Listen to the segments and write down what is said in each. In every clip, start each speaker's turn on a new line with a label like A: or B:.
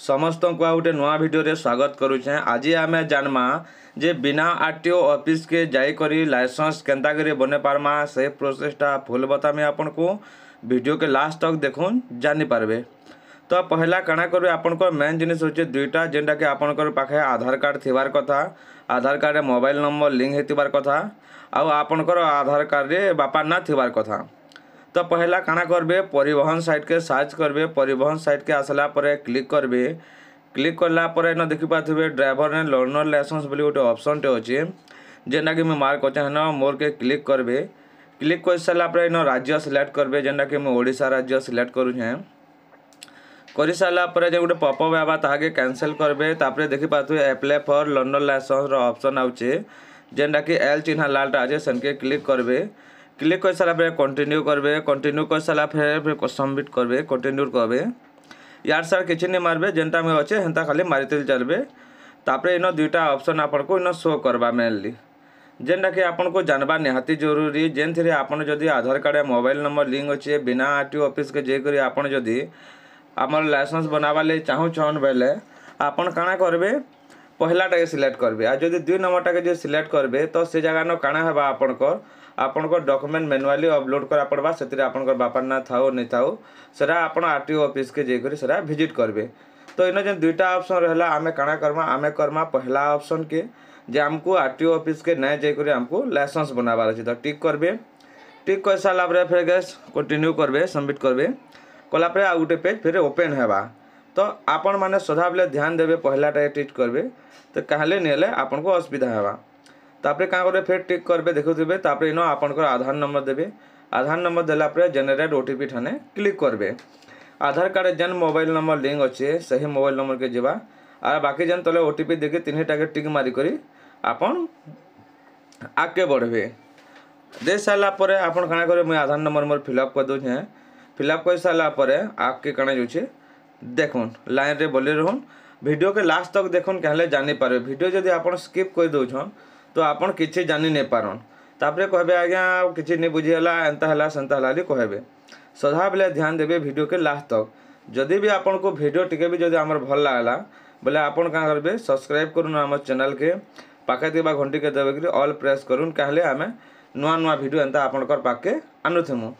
A: समस्त को गोटे नुआ वीडियो रे स्वागत करुचे। आज आम जानमा जे बिना आरटीओ ऑफिस के जाई करी लाइसेंस केंता करी बने पारमा से प्रोसेसटा फुल बतामी आपन को वीडियो के लास्ट तक देखुन जानी पारबे। तो पहला काना करबे आपन को मेन जिनिस होचे दुईटा जेंटा के आपन को पाखे आधार कार्ड थिबार कथा, आधार कार्ड रे मोबाइल नंबर लिंक हेतिबार कथा आ आपन को आधार कार्ड रे बापा ना थिबार कथा। तो पहला काना करबे परिवहन साइट के सर्च करबे। परिवहन साइट के आसला परे क्लिक करबे। क्लिक करला परे न देखि पाथबे ड्राइवर एंड लर्नर लाइसेंस बोली गोटे ऑप्शन टे अछि जेना कि मैं मार्क अछि न मोर के क्लिक करबे। क्लिक कर सारा परे न राज्य सिलेक्ट करबे जेना कि मैं ओडिशा राज्य सिलेक्ट करू छे। कर सारा परे जे गोटे पॉपअप आबा ताके कैंसिल करबे। तापरे देखि पाथबे अप्लाई फॉर लर्नर लाइसेंस रो ऑप्शन आउचे जेना कि एल चिन्ह लालटा अछि सनके क्लिक करबे। क्लिक कर सारा कंटिन्यू करबे। कंटिन्यू कर सारा फिर सबमिट करबे। कंटिन्यू करबे यार सर किछि नहीं मारबे जेनटा में अच्छे हेंता खाली मारिते चलबे। तापरे इन दुईटा ऑप्शन आपन को इन शो करबा मेनली जेनटा कि आपन को जानबा निहाती जरूरी। जेन थरे आपन जदी आधार कार्ड या मोबाइल नंबर लिंक अच्छे बिना आरटीओ ऑफिस के जे करी आपन जदी हमर लाइसेंस बनावा ले चाहू छन बेले आपन काना करबे पहलाटा के सिलेक्ट करबे। आ जदी दुई नंबरटा के जे सिलेक्ट करबे तो से जगह न काना हेबा आपन को डॉक्यूमेंट मैनुअली अपलोड करा पड़बा। सेतिर आपन को बापा ना थाओ नहीं थाओ सेरा आपन आरटीओ ऑफिस के जे करी सेरा विजिट करबे। तो इन जे दुईटा ऑप्शन रहला आमे काना करमा आमे करमा पहला ऑप्शन के जे हमको आरटीओ ऑफिस के नए जे करी हमको लाइसेंस बनाबार अछि तो टिक करबे। टिक कर साला परे फिर गैस कंटिन्यू करबे सबमिट करबे। कला परे आ गुटे पेज फिर ओपन हेबा। तो आपन माने सदा बेले ध्यान देबे पहलाटा टिक करबे तो कहले नेले आपन को असुविधा हेबा। तापरे का करे फिर टिक करबे देखुथिबे। तापरे इनो आपन को आधार नंबर देबे। आधार नंबर देला परे जनरेट ओटीपी ठाने क्लिक करबे। आधार कार्ड जन मोबाइल नंबर लिंक अच्छे सही मोबाइल नंबर के जीवा आ बाकी जन तले ओटीपी देके तीनटा के टिक मारी करी आपन आगे बढ़बे। दे साला परे आपन काना करे मैं आधार नंबर मोर फिलअप कर दउ छे। फिलअप कर साला परे आके काना जोछे देखुन लाइन रे बोले रहन वीडियो के लास्ट तक देखुन कहले जानी पारे। वीडियो जदी आपन स्किप कर दउ छन तो आपन किछि जानी नहीं पारन। तापरे कहबे आज्ञा किछि नहीं बुझिला एंता हला संता हला कहबे। सदा बेले ध्यान देबे वीडियो के लास्ट तक। जदि भी आपन को वीडियो टिके भी जदि हमर भल लागला बोले आपन का करबे सब्सक्राइब करूँ हमर चैनल के पाखे दिबा घंटी के दबे कि ऑल प्रेस करूँ कहले आमे नुआ नुआ वीडियो एंता आपन कर पाके आनुथमु।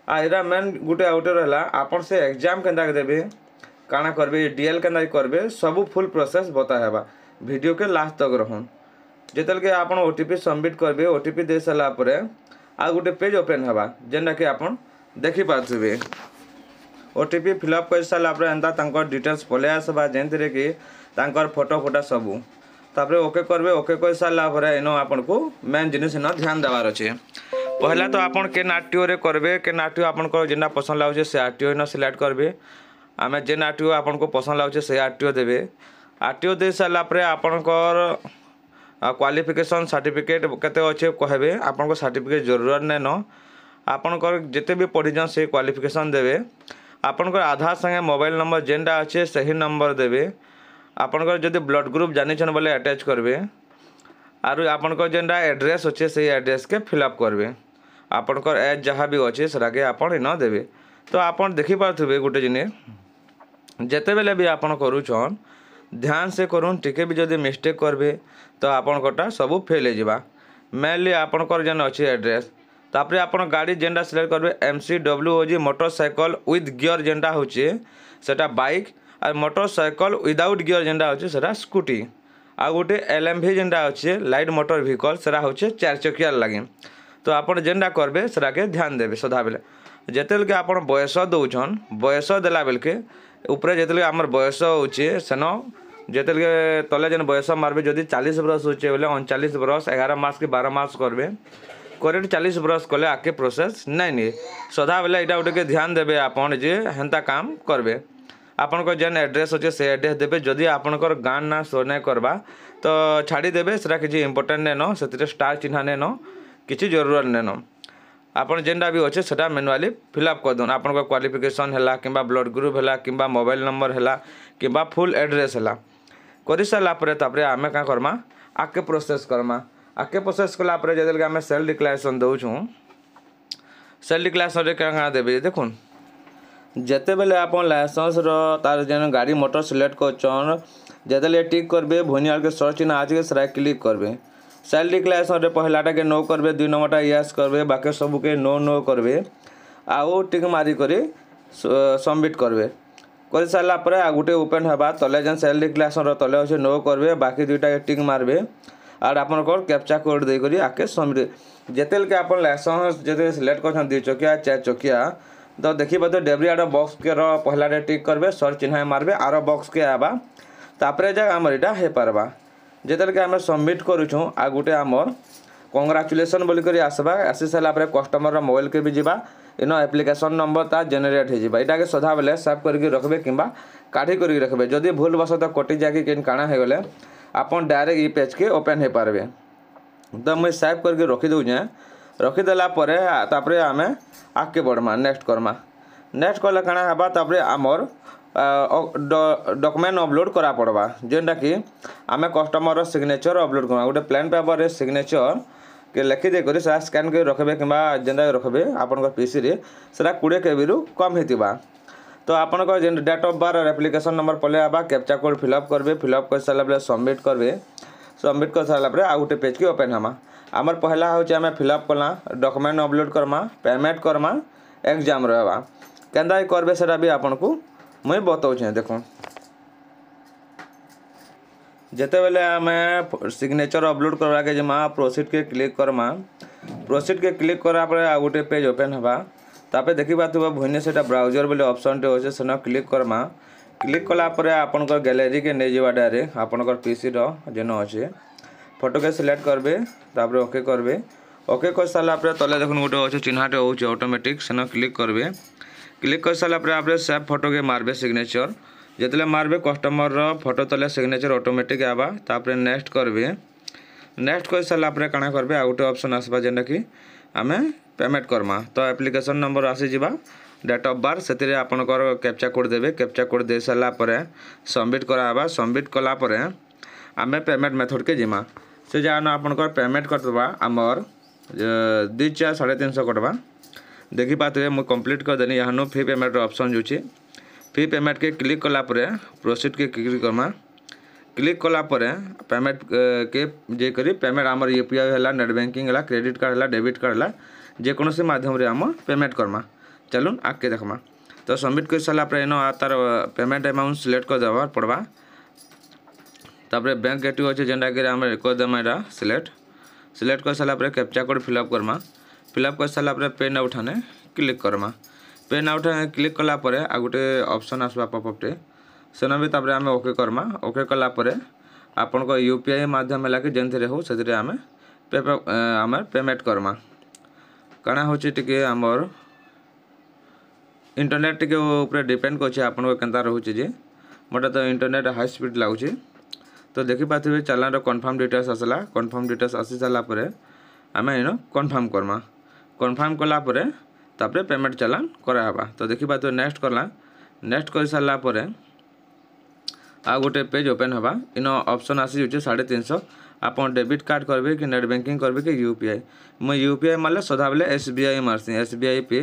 A: आ एरा मेन गुटे आउटे रहला आपन से एग्जाम केंदा देबे काना करबे डीएल केंदा करबे सब फुल प्रोसेस बता हेबा वीडियो के लास्ट तक रहन। जेतल के आपन ओटीपी सबमिट करबे ओटीपी दे साला परे आ गुटे पेज ओपन हेबा जेना कि आपन देखि पाथबे। ओटीपी फिलअप कर साला परे एंता तांकर डिटेल्स पले आसबा जेंतरे कि तांकर फोटो फोटा सबू। तापरे ओके करबे। ओके कर साला परे इनो आपन को मेन जिनिस न ध्यान देबार अछि। पहला तो आपन के आरटीओ रे करबे के आरटीओ आपन को जेना पसंद लागुचे से आरटीओ न सिलेक्ट करबे। आमे जेन आरटीओ आपन को पसंद लागुचे से आरटीओ देबे। आरटीओ दे साला परे आपन को क्वालिफिकेशन सर्टिफिकेट केते अच्छे कहबे आपन को सर्टिफिकेट जरूरत नहीं न आपन को जिते भी पढ़ी जान से क्वालिफिकेशन देबे। आपन को आधार संगे मोबाइल नंबर जेनटा अच्छे सही नंबर देबे। आपन को जदि ब्लड ग्रुप जानि छन बोले अटैच करबे। आरु आपन को जेनटा एड्रेस अच्छे सही एड्रेस के फिलअप करबे। आपन को एज जहाँ भी अच्छे सरा के आपन न देबे। तो आपन देखि पाथबे गुटे जिने जेते बेले भी आपन करू छन ध्यान से करूँ टिके भी जदि मिस्टेक करबे तो आपन कोटा सब फेल हो जावा। मेनली आपन को जेन अच्छे एड्रेस तापरे आपन गाड़ी जेनटा सिलेक्ट करबे MCWOG मोटरसाइकल विथ गियर जेनटा होचे सेटा बाइक और मोटरसाइकल विदाउट गियर जेनटा होचे सेटा स्कूटी। आ गोटे LMV जेनटा अच्छे लाइट मोटर व्हीकल सेटा होचे 4 चकिया लगे। तो आपन जेनटा करबे सेटा के ध्यान देबे सदा बेले। जेतेल के आपन बयस दउछन बयस देला बेल के ऊपर जेतेल हमर बयस होचे सेनो जेतेल के तले जेन बयस मारबे जदि 40 बरस होचे बोले 39 बरस 11 मास के 12 मास करबे करेक्ट 40 बरस कले आके प्रोसेस नहीं नहीं सदा बेले एटा उठे के ध्यान देबे आपन जे हेंता काम करबे। आपन को जेन एड्रेस होचे से एड्रेस देबे। जदि आपन को गान ना शो नहीं करबा तो छाड़ी देबे सेटा किछि इंपोर्टेंट नहीं न सेतिर स्टार चिन्ह नहीं न किछि जरूरत नहीं न। आपन जेनटा भी अच्छे सेटा मैनुअली फिलअप कर दन। आपन को क्वालिफिकेशन हैला किंबा ब्लड ग्रुप हैला किंबा मोबाइल नंबर हैला किंबा फुल एड्रेस हैला करि साला परे तापरे आमे का करमा आके प्रोसेस करमा। आके प्रोसेस कला परे जेदेल के आमे सेल्फ डिक्लेरेशन दउ छु। सेल्फ डिक्लेरेशन रे का देबे देखुन जेते बेले आपन लाइसेंस रो तार जेन गाड़ी मोटर सिलेक्ट करछन जेतेले टिक करबे भुनियाल के सर्च चिन्ह आज के सरा क्लिक करबे सेल्फ डिक्लेरेशन रे पहलाटा के नो करबे 2 नंबरटा यस करबे बाकी सब के नो करबे आउ टिक मारी करी सबमिट करबे कर सारा पर आ गोटे ओपन हवा तले जेन सेल्फ डिक्लेरेशन रो तले अच्छे नो करबे बाकी दुईटा टिक मारबे आर आपन कैप्चा कोड दे करी आके सबमिट जेतेल के आपन लाइसेंस जेते सिलेक्ट करछन 2 चकिया 4 चकिया तो देखिए तो डेब्री आड़ बॉक्स के पहला टिक करबे सर्च चिन्ह मारबे आर बॉक्स के आवा तापरे जा आमर इटा हे पारबा जेतेल के आमे सबमिट करूछु आ गोटे आमर कांग्रेचुलेशन बोली करी आसबा आसी साला पर कस्टमर रो मोबाइल के भी जीवा इनो एप्लिकेशन नंबर ता जनरेट हे जीवा इटा के सदा बेले सेव करके रखबे किंबा काढी करके रखबे जदी भूल वशत कटि जाके केन काना हे गले आपन डायरेक्ट ई पेज के ओपन हे पारबे तो मैं सेव करके रखी दउ जे रखी देला परे तापरे आमे आके बढ़मा नेक्स्ट करमा नेक्स्ट कले काना हबा तापरे आमर डॉक्यूमेंट अपलोड करा पड़वा जेनटा कि आमे कस्टमर सिग्नेचर अपलोड करवा गोटे प्लेन पेपर रे सिग्नेचर के लिखि दे करी सा स्कैन कर रखबे किंबा जेनटा रखबे आपन पीसी रे सेरा 20 KB रु कम हेतिबा तो आपन को जेन डेट ऑफ बर्थ और एप्लिकेशन नंबर पले आबा कैप्चा कोड फिलअप करबे फिलअप कर साला बले सबमिट करबे सबमिट कर साला पर आ गोटे पेज के ओपन हमा आमर पहला होचे आमे फिलअप कला document upload Karma payment Karma exam रहबा केंदा करबे सेरा भी आपन को मुई बताऊँ देखो जेते बेले आमे सिग्नेचर अपलोड करवा के जमा प्रोसीड के क्लिक करमा प्रोसीड के क्लिक करा पर आ गोटे पेज ओपन हवा तापे देखि बातबा भुने सेटा ब्राउजर बोले ऑप्शन टे होचे सेना क्लिक करमा क्लिक कला पर आपन को गैलरी के नै जेबा डायरेक्ट आपन को पीसी रो जेनो होचे फोटो के सिलेक्ट करबे तापर ओके करबे ओके कर साला पर तले देखुन गोटे होचे चिन्हाटे होचे ऑटोमेटिक सेना क्लिक करबे क्लिक कर सारा पर आप सेव फोटो के मारबे सिग्नेचर जितने मारबे कस्टमर रो फोटो तले सिग्नेचर ऑटोमेटिक आवा तापर नेक्स्ट करबे नेक्स्ट कर सारा पर काना करबे आ गोटे ऑप्शन आसबा जेना कि आमे पेमेंट करमा तो एप्लिकेशन नंबर आसी जिबा डेट ऑफ बर्थ सेतिरे आपन को कैप्चा कोड देबे कैप्चा कोड दे सारा पर सबमिट कराबा सबमिट कला पर आमे पेमेंट मेथड के जिमा से जान आपन को पेमेंट करतबा हमर 2 4 350 कटबा देखि पाते मु कंप्लीट कर देनी यहाँ फी पेमेंट ऑप्शन जो फी पेमेंट के क्लिक कला पर प्रोसीड के क्लिक करमा क्लिक कला पर पेमेंट के जे करी पेमेंट आमर यूपीआई है नेट बैंकिंग है क्रेडिट कार्ड है डेबिट कार्ड है जेकोसी माध्यम रे आम पेमेंट करमा चलून आगे देखमा तो सबमिट कर सारा पर इन तार पेमेंट अमाउंट सिलेक्ट कर देवा पड़वा तापर बैंक गेट अच्छे जेनटा कि आम कर देमा यहाँ सिलेक्ट कर सारा पर captcha code fill up Karma fill up कर सारा पर पे ना उठाने क्लिक करमा पे ना उठाने क्लिक कला पर आ गोटे ऑप्शन आसवा पॉपअप टे सेना भी तापर आम ओके करमा ओके कला पर आपन को यूपीआई माध्यम है कि जेनथरे हो से आम पेमेंट करमा काना होची टिके आमर इंटरनेट टिके ऊपर डिपेंड करछे आपन को केनता रहउची जे मोटा तो इंटरनेट हाई स्पीड लागुची तो देखि पाथिबे चालान रो कंफर्म डिटेल्स आसला कंफर्म डिटेल्स आसी साला पर आम इन कंफर्म करमा कंफर्म कला पर तापर पेमेंट चालान करा हबा तो देखि पाथिबे नेक्स्ट करला नेक्स्ट कर साला पर आ गोटे पेज ओपन हबा इन ऑप्शन आसी जुचे 350 आपन डेबिट कार्ड करबे कि नेट बैंकिंग करबे कि यूपीआई मैं यूपीआई मारले सदा बेले एसबीआई मारसी एसबीआई पे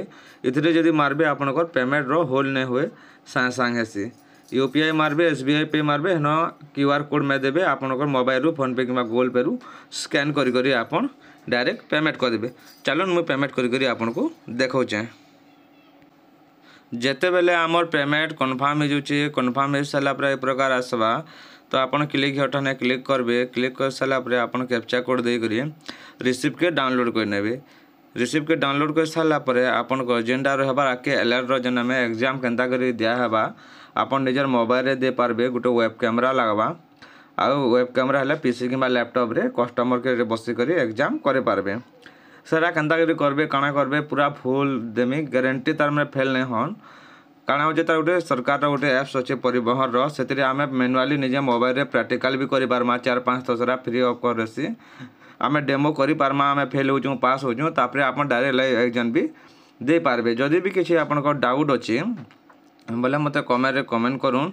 A: इथरे जदी मारबे आपन को पेमेंट रो होल नै होए सांग हेसी यूपीआई मारबे एसबीआई पे मारबे न क्यूआर कोड में देबे आपन को मोबाइल रु फोन पे कि गूगल पे रु स्कैन करी करी आपन डायरेक्ट पेमेंट कर देबे चलो मैं पेमेंट करी करी आपन को देखौचे जेते बेले आमर पेमेंट कन्फर्म हो जाउची कन्फर्म हो साला पर ए प्रकार आसबा तो आपन क्लिक हटने क्लिक करबे क्लिक कर साला पर आपन कैप्चा कोड दे करी रिसीप्ट के डाउनलोड कर नेबे रिसीप्ट के डाउनलोड कर साला पर आपन को जेंडा रहबा आके अलर्ट रो जन में एग्जाम केनता करी दिया हबा आपन निजर मोबाइल रे दे पारबे गोटे वेब कैमरा लगवा आ वेब कैमरा है पीसी कि लैपटॉप रे कस्टमर के बसी करी एग्जाम करे पारबे सेरा केनता करी करबे काना करबे पूरा फुल देमी गारंटी तार में फेल नहीं हन काना हो तार गोटे सरकार गोटे एप्स अच्छे परिवहन रो सेतिरे आमे मैनुअली निजे मोबाइल रे प्रैक्टिकल भी करि पारमा 4-5 दसरा फ्री ऑफ करसी आमे डेमो करि पारमा आमे फेल होजु पास होजु तापरे आपन डायरेक्ट लाइव एग्जाम भी दे पारबे जदी भी किछि आपन को डाउट अछि बोले मते कमेंट रे कमेंट करूँ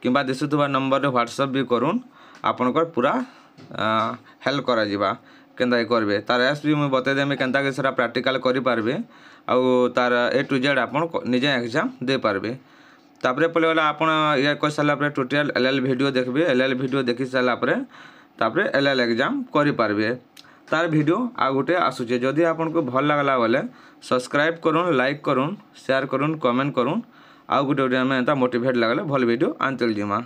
A: किंबा दिशुवा नंबर रे व्हाट्सएप भी करूँ आपन को पूरा हेल्प करा जिबा केंता करबे तार एस भी मुझे बतईदेमी केंता सेटा प्रैक्टिकल करें आउ तार A to Z आप निजे एग्जाम दे पारबे। तापरे पड़े गला आप ये कर सारापर टोटाल LL वीडियो देखबे LL वीडियो देखी सारापर तापरे LL एग्जाम करें तार वीडियो आ गोटे आसूचे जदि आपन को भल लगला बोले सब्सक्राइब करूँ लाइक करूँ शेयर करूँ कमेंट करूँ आउ गोटे आम एंता मोटिवेट लगले भल वीडियो आनते जिमा।